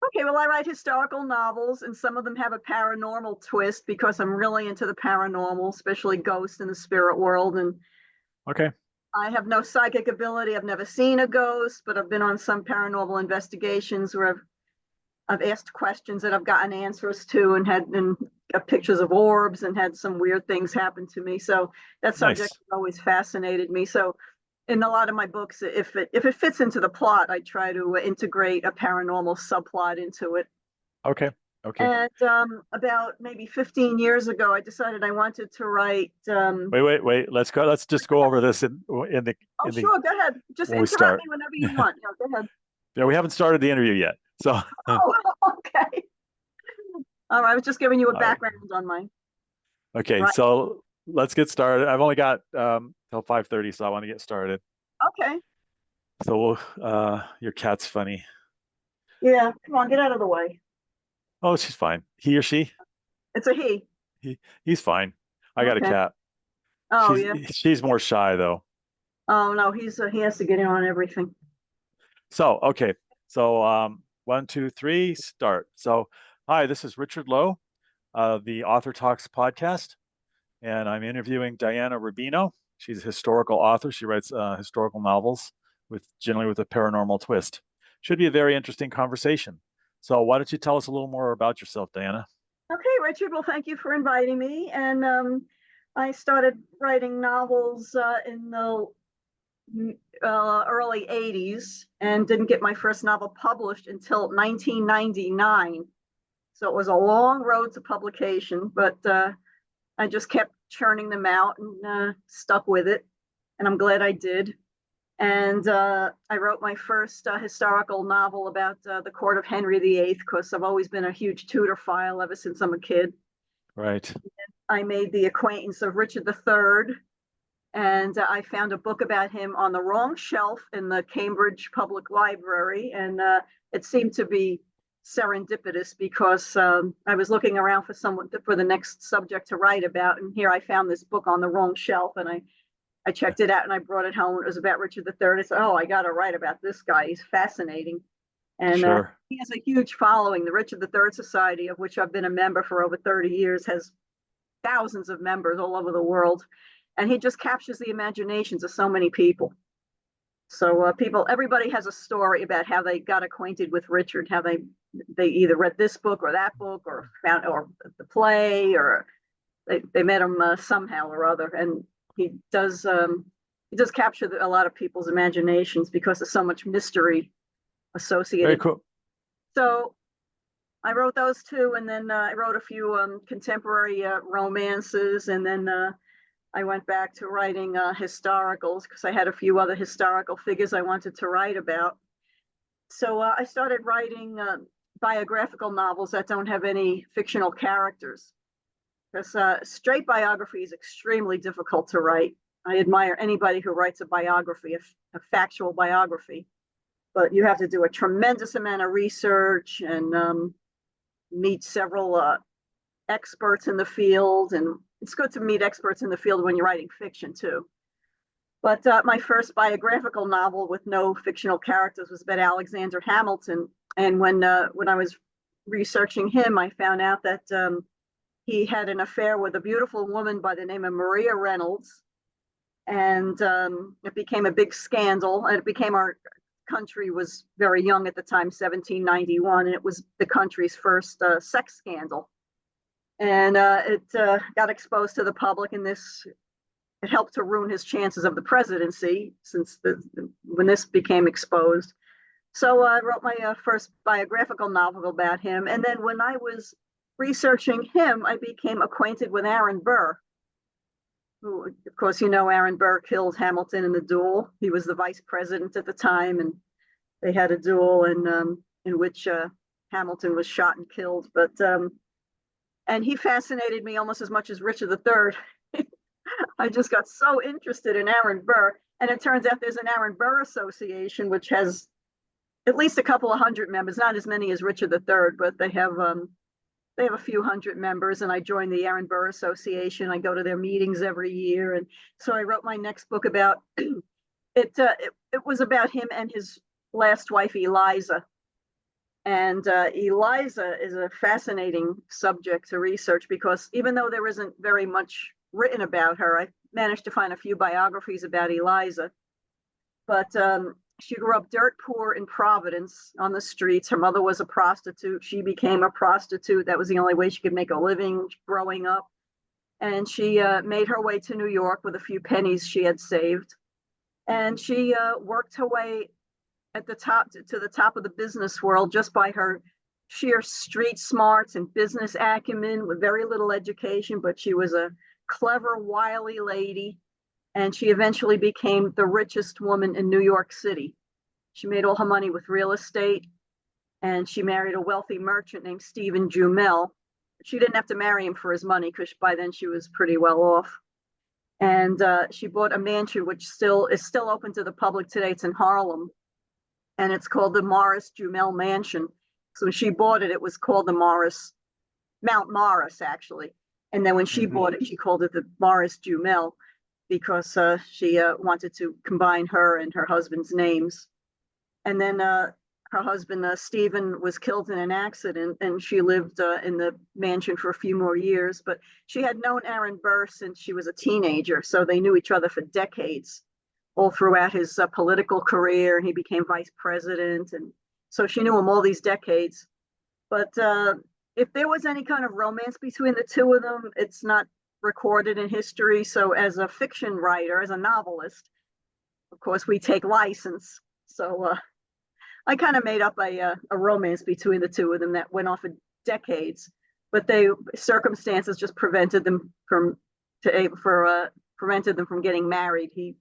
Okay, well, I write historical novels, and some of them have a paranormal twist because I'm really into the paranormal, especially ghosts in the spirit world. And Okay. I have no psychic ability. I've never seen a ghost, but I've been on some paranormal investigations where I've asked questions that I've gotten answers to, and had got pictures of orbs and had some weird things happen to me. So that subject Nice. always fascinated me. So in a lot of my books, if it fits into the plot, I try to integrate a paranormal subplot into it. Okay. Okay. And about maybe 15 years ago, I decided I wanted to write. Wait. Let's go. Let's just go over this Oh, in the sure, go ahead. Just when we interrupt me start. whenever you want. Yeah, go ahead. Yeah, we haven't started the interview yet. So, all Oh, okay. All right, I was just giving you a right. background on my Okay. right. So let's get started. I've only got till 5:30, so I want to get started. Okay. So your cat's funny. Yeah, come on, get out of the way. Oh, she's fine. He or she? It's a he. He's fine. I got a Okay. cat. Oh yeah. She's more shy though. Oh no, he has to get in on everything. So, okay. So, one, two, three, start. So, hi, this is Richard Lowe, the Author Talks podcast, and I'm interviewing Diana Rubino. She's a historical author. She writes historical novels generally with a paranormal twist. Should be a very interesting conversation. So, why don't you tell us a little more about yourself, Diana? Okay, Richard. Well, thank you for inviting me. And I started writing novels in the early 80s and didn't get my first novel published until 1999. So it was a long road to publication, but I just kept churning them out and stuck with it. And I'm glad I did. And I wrote my first historical novel about the court of Henry VIII because I've always been a huge Tudor-phile ever since I'm a kid. Right. I made the acquaintance of Richard III, and I found a book about him on the wrong shelf in the Cambridge Public Library. And it seemed to be serendipitous because I was looking around for someone for the next subject to write about. And here I found this book on the wrong shelf, and I checked it out and I brought it home. It was about Richard III. I said, oh, I got to write about this guy. He's fascinating. And Sure. he has a huge following. The Richard III Society, of which I've been a member for over 30 years, has thousands of members all over the world. And he just captures the imaginations of so many people. So everybody has a story about how they got acquainted with Richard, how they either read this book or that book or found or the play, or they met him somehow or other. And he does capture a lot of people's imaginations because there's so much mystery Very associated. cool. So I wrote those two, and then I wrote a few contemporary romances, and then I went back to writing historicals because I had a few other historical figures I wanted to write about. So I started writing biographical novels that don't have any fictional characters, because straight biography is extremely difficult to write. I admire anybody who writes a biography, a factual biography, but you have to do a tremendous amount of research and meet several experts in the field. And it's good to meet experts in the field when you're writing fiction too. But my first biographical novel with no fictional characters was about Alexander Hamilton. And when I was researching him, I found out that he had an affair with a beautiful woman by the name of Maria Reynolds. And it became a big scandal. And it became our country was very young at the time, 1791, and it was the country's first sex scandal. And it got exposed to the public, and it helped to ruin his chances of the presidency since when this became exposed. So I wrote my first biographical novel about him. And then when I was researching him, I became acquainted with Aaron Burr, who, of course, Aaron Burr killed Hamilton in the duel. He was the vice president at the time, and they had a duel in which Hamilton was shot and killed. But and he fascinated me almost as much as Richard III. I just got so interested in Aaron Burr, and it turns out there's an Aaron Burr Association, which has at least a couple of hundred members, not as many as Richard III, but they have a few hundred members. And I joined the Aaron Burr Association. I go to their meetings every year, and so I wrote my next book about it. It was about him and his last wife Eliza, And Eliza is a fascinating subject to research because even though there isn't very much written about her, I managed to find a few biographies about Eliza. But she grew up dirt poor in Providence on the streets. Her mother was a prostitute. She became a prostitute. That was the only way she could make a living growing up. And she made her way to New York with a few pennies she had saved. And she worked her way at the top to the top of the business world just by her sheer street smarts and business acumen with very little education, but she was a clever, wily lady. And she eventually became the richest woman in New York City. She made all her money with real estate, and she married a wealthy merchant named Stephen Jumel. She didn't have to marry him for his money because by then she was pretty well off. And she bought a mansion which is still open to the public today. It's in Harlem, and it's called the Morris Jumel Mansion. So when she bought it, it was called the Mount Morris, actually. And then when she bought it, she called it the Morris Jumel because she wanted to combine her and her husband's names. And then her husband, Stephen, was killed in an accident, and she lived in the mansion for a few more years. But she had known Aaron Burr since she was a teenager, so they knew each other for decades, all throughout his political career. He became vice president, and so she knew him all these decades. But if there was any kind of romance between the two of them, it's not recorded in history. So as a fiction writer, as a novelist, of course, we take license. So I kind of made up a romance between the two of them that went on for decades, but circumstances just prevented them from getting married. He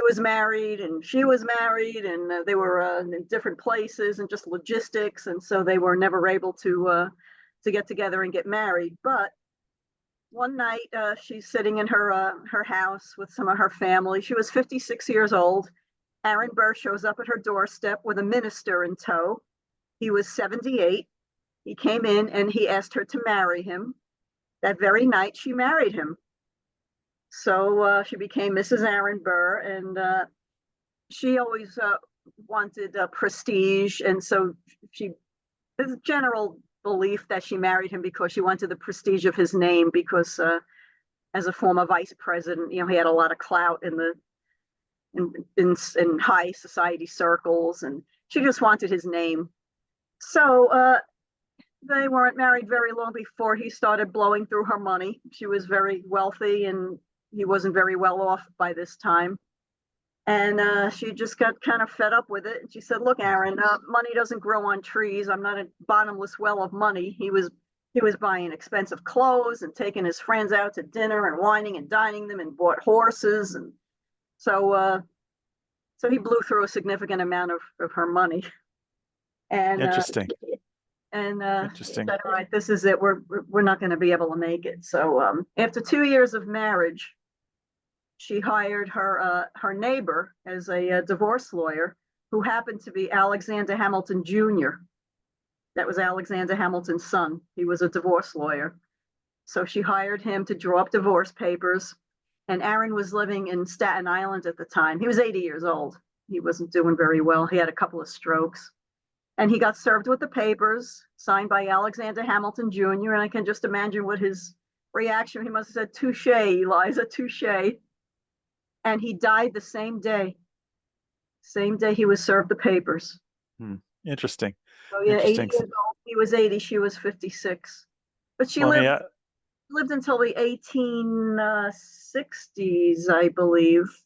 was married and she was married, and they were in different places and just logistics, and so they were never able to get together and get married. But one night, she's sitting in her house with some of her family. She was 56 years old. Aaron Burr shows up at her doorstep with a minister in tow. He was 78. He came in and he asked her to marry him. That very night, she married him. So she became Mrs. Aaron Burr, and she always wanted prestige. And so there's a general belief that she married him because she wanted the prestige of his name, because as a former vice president, he had a lot of clout in high society circles, and she just wanted his name. So they weren't married very long before he started blowing through her money. She was very wealthy, and he wasn't very well off by this time. And she just got kind of fed up with it. And she said, "Look, Aaron, money doesn't grow on trees. I'm not a bottomless well of money." He was buying expensive clothes and taking his friends out to dinner and wining and dining them, and bought horses. And so he blew through a significant amount of her money. And interesting. She said, "All right, this is it. We're not going to be able to make it." So after 2 years of marriage, she hired her neighbor as a divorce lawyer, who happened to be Alexander Hamilton Jr. That was Alexander Hamilton's son. He was a divorce lawyer. So she hired him to draw up divorce papers. And Aaron was living in Staten Island at the time. He was 80 years old. He wasn't doing very well. He had a couple of strokes. And he got served with the papers, signed by Alexander Hamilton Jr. And I can just imagine what his reaction. He must have said, "Touche, Eliza, touche." And he died the same day. Same day he was served the papers. Interesting. So yeah, 80 years old. He was 80, she was 56. But she lived until the 1860s, I believe.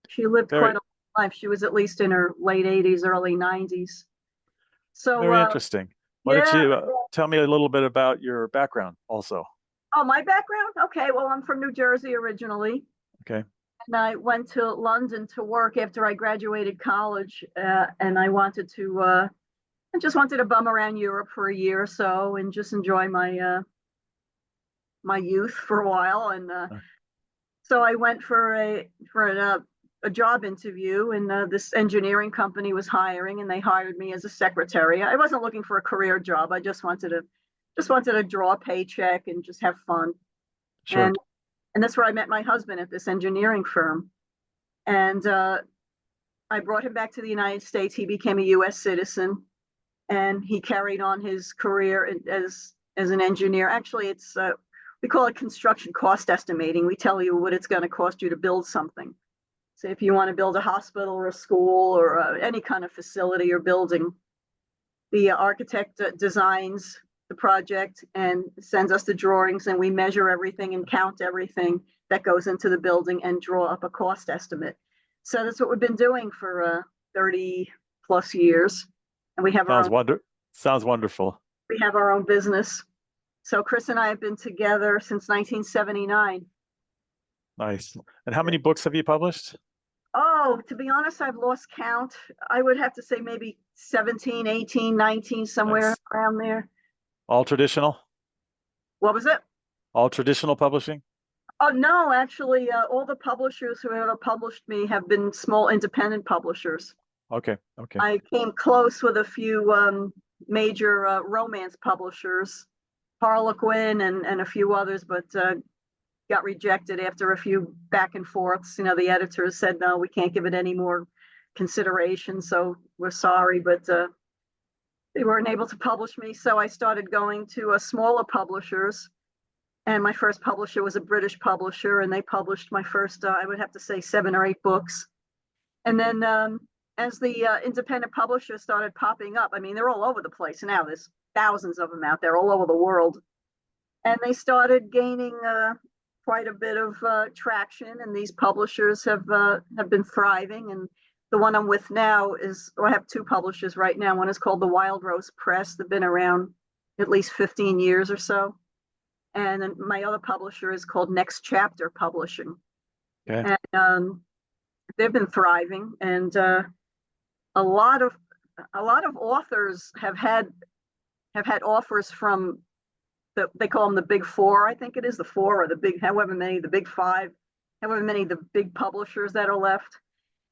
She lived quite a long life. She was at least in her late 80s, early 90s. So very interesting. Why don't you tell me a little bit about your background also? Oh, my background? Okay, well, I'm from New Jersey originally. Okay. And I went to London to work after I graduated college, and I just wanted to bum around Europe for a year or so and just enjoy my youth for a while. And so I went for a job interview, and this engineering company was hiring, and they hired me as a secretary. I wasn't looking for a career job. I just wanted to draw a paycheck and just have fun. Sure. And that's where I met my husband, at this engineering firm. And I brought him back to the United States. He became a U.S. citizen. and he carried on his career as an engineer. Actually, it's we call it construction cost estimating. We tell you what it's going to cost you to build something. So if you want to build a hospital or a school or any kind of facility or building, the architect designs the project and sends us the drawings, and we measure everything and count everything that goes into the building and draw up a cost estimate. So that's what we've been doing for 30 plus years. And we have sounds wonderful. We have our own business. So Chris and I have been together since 1979. Nice. And how many books have you published? Oh, to be honest, I've lost count. I would have to say maybe 17, 18, 19, somewhere around there. All traditional? What was it? All traditional publishing? Oh, no, actually, all the publishers who have published me have been small independent publishers. Okay. I came close with a few major romance publishers, Harlequin and a few others, but got rejected after a few back and forths. The editors said, no, we can't give it any more consideration, so we're sorry, but they weren't able to publish me. So I started going to smaller publishers, and my first publisher was a British publisher, and they published my first, I would have to say, 7 or 8 books. And then as the independent publishers started popping up, I mean, they're all over the place now. There's thousands of them out there all over the world. And they started gaining quite a bit of traction, and these publishers have been thriving. And the one I'm with now I have 2 publishers right now. One is called the Wild Rose Press. They've been around at least 15 years or so. And then my other publisher is called Next Chapter Publishing. Okay. And they've been thriving, and a lot of authors have had offers from they call them the big 4, I think it is, the 4 or the big, however many, the big 5, however many the big publishers that are left.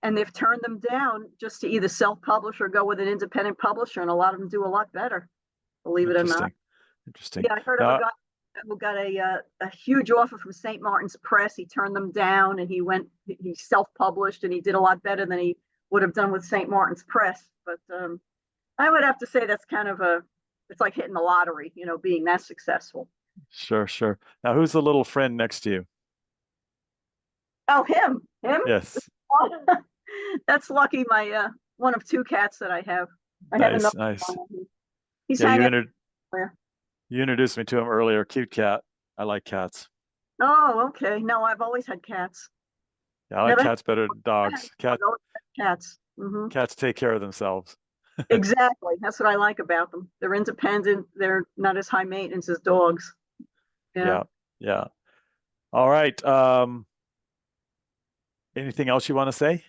And they've turned them down just to either self-publish or go with an independent publisher. And a lot of them do a lot better, believe it or not. Interesting. Yeah, I heard of a guy who got a huge offer from St. Martin's Press. He turned them down, and he self-published, and he did a lot better than he would have done with St. Martin's Press. But I would have to say that's kind of it's like hitting the lottery, being that successful. Sure. Now, who's the little friend next to you? Oh, him? Yes. That's Lucky, my one of 2 cats that I have. Nice. He's you introduced me to him earlier. Cute cat. I like cats. Oh, okay. No, I've always had cats. Yeah, I like cats better than dogs. Cats. Mm-hmm. Cats take care of themselves. Exactly. That's what I like about them. They're independent. They're not as high maintenance as dogs. Yeah. All right. Anything else you want to say?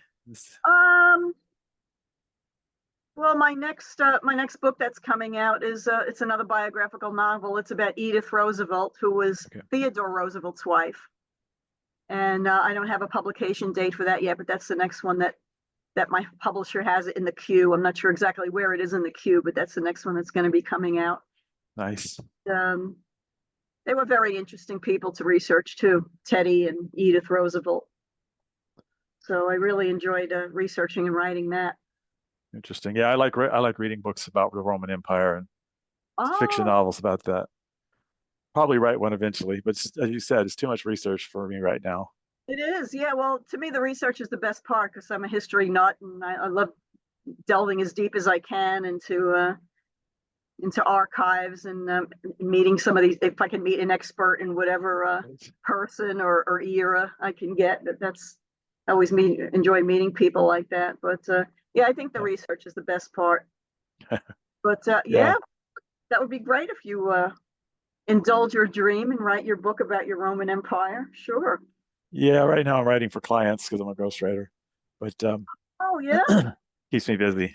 Well, my next book that's coming out is it's another biographical novel. It's about Edith Roosevelt, who was Theodore Roosevelt's wife. And I don't have a publication date for that yet, but that's the next one that my publisher has in the queue. I'm not sure exactly where it is in the queue, but that's the next one that's going to be coming out. Nice. They were very interesting people to research too, Teddy and Edith Roosevelt. So I really enjoyed researching and writing that. Interesting. Yeah, I like reading books about the Roman Empire and fiction novels about that. Probably write one eventually, but as you said, it's too much research for me right now. It is, yeah. Well, to me, the research is the best part because I'm a history nut, and I love delving as deep as I can into archives and meeting some of these. If I can meet an expert in whatever person or era I can get, that's I always enjoy meeting people like that. But yeah, I think the research is the best part. But yeah, that would be great if you indulge your dream and write your book about your Roman Empire. Sure. Yeah, right now I'm writing for clients because I'm a ghostwriter, but oh yeah, keeps me busy.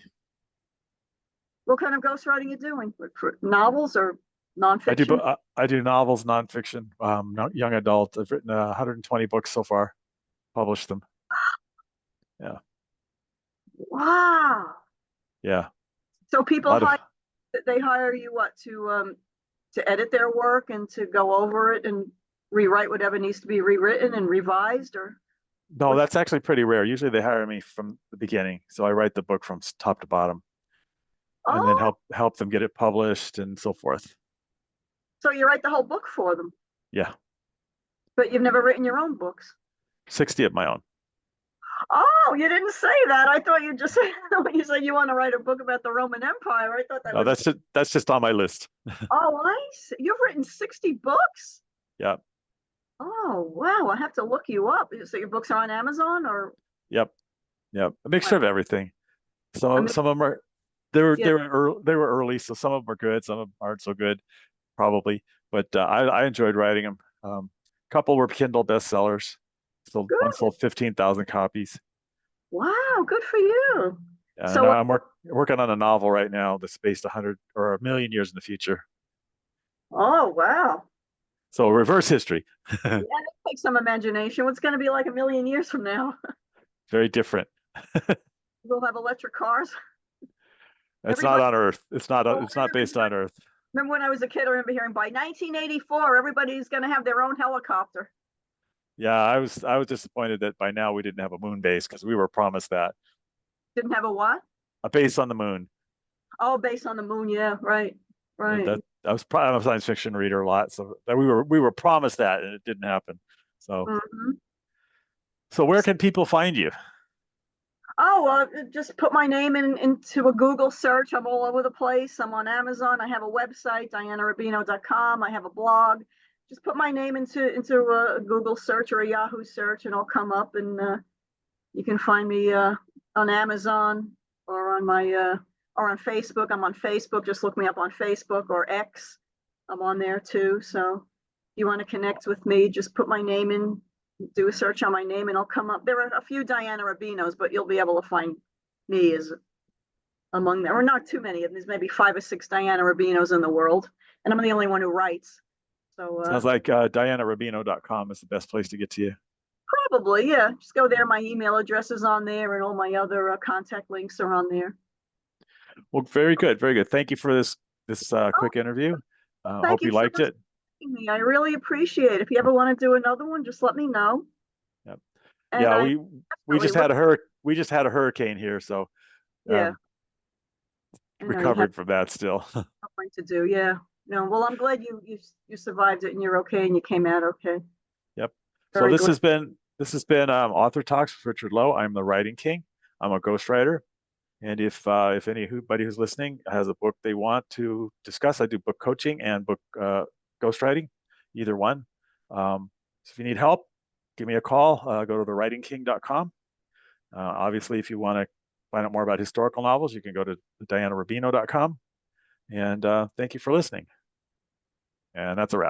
What kind of ghostwriting are you doing? For novels or nonfiction? I do novels, nonfiction, young adult. I've written 120 books so far, published them. Yeah. Wow. Yeah. So people hire you to edit their work and to go over it and rewrite whatever needs to be rewritten and revised, or? No, that's actually pretty rare. Usually they hire me from the beginning, so I write the book from top to bottom. and then Oh, help them get it published and so forth. so you write the whole book for them, Yeah, but you've never written your own books. 60 of my own. Oh, you didn't say that. I thought you just when you said you want to write a book about the Roman Empire. I thought that No, was. that's just on my list. Oh, I see. You've written 60 books? Yeah, Oh, wow. I have to look you up. So your books are on Amazon or yep, yep. A mixture of everything. I mean, Some of them are yeah, they were early, so some of them are good, some of them aren't so good, probably. But I enjoyed writing them. A couple were Kindle bestsellers. So one good. sold 15,000 copies. Wow, good for you. And So, working on a novel right now that's based 100 or a million years in the future. oh, wow. So reverse history. Yeah, that takes some imagination. What's going to be like a million years from now? Very different. We'll have electric cars. It's not Everybody, on Earth. oh, It's not based on Earth. remember when I was a kid, I remember hearing by 1984, everybody's going to have their own helicopter. Yeah, I was disappointed that by now we didn't have a moon base because we were promised that. Didn't have a what? A base on the moon. Oh, based on the moon. Yeah, right, right. That I'm a science fiction reader a lot, so that we were promised that and it didn't happen. So Mhm. so where can people find you? Oh, just put my name into a Google search. I'm all over the place. I'm on Amazon. I have a website, dianarubino.com. I have a blog. Just put my name into a Google search or a Yahoo search, and I'll come up. And you can find me on Amazon or on my or on Facebook. I'm on Facebook. Just look me up on Facebook or X. I'm on there too. So if you want to connect with me, just put my name in, do a search on my name, and I'll come up. There are a few Diana Rubinos, but you'll be able to find me as among them, or not too many. There's maybe 5 or 6 Diana Rubinos in the world, and I'm the only one who writes. So Sounds like dianarubino.com is the best place to get to you. probably, yeah. Just go there. My email address is on there, and all my other contact links are on there. Well, very good, very good. Thank you for this Oh, quick interview. thank Hope you you so liked much it. for having me. I really appreciate it. If you ever want to do another one, just let me know. Yep. And Yeah, I we definitely just look, had we just had a hurricane here, so yeah, I know you have recovering from that still. something to do. Yeah. No, well, I'm glad you survived it and you're okay and you came out okay. Yep. So Very glad. this has been Author Talks with Richard Lowe. I'm the writing king. I'm a ghostwriter. And if anybody who's listening has a book they want to discuss, I do book coaching and book ghostwriting, either one. So if you need help, give me a call. Go to thewritingking.com. Obviously, if you want to find out more about historical novels, you can go to dianarubino.com. And thank you for listening. And that's a wrap.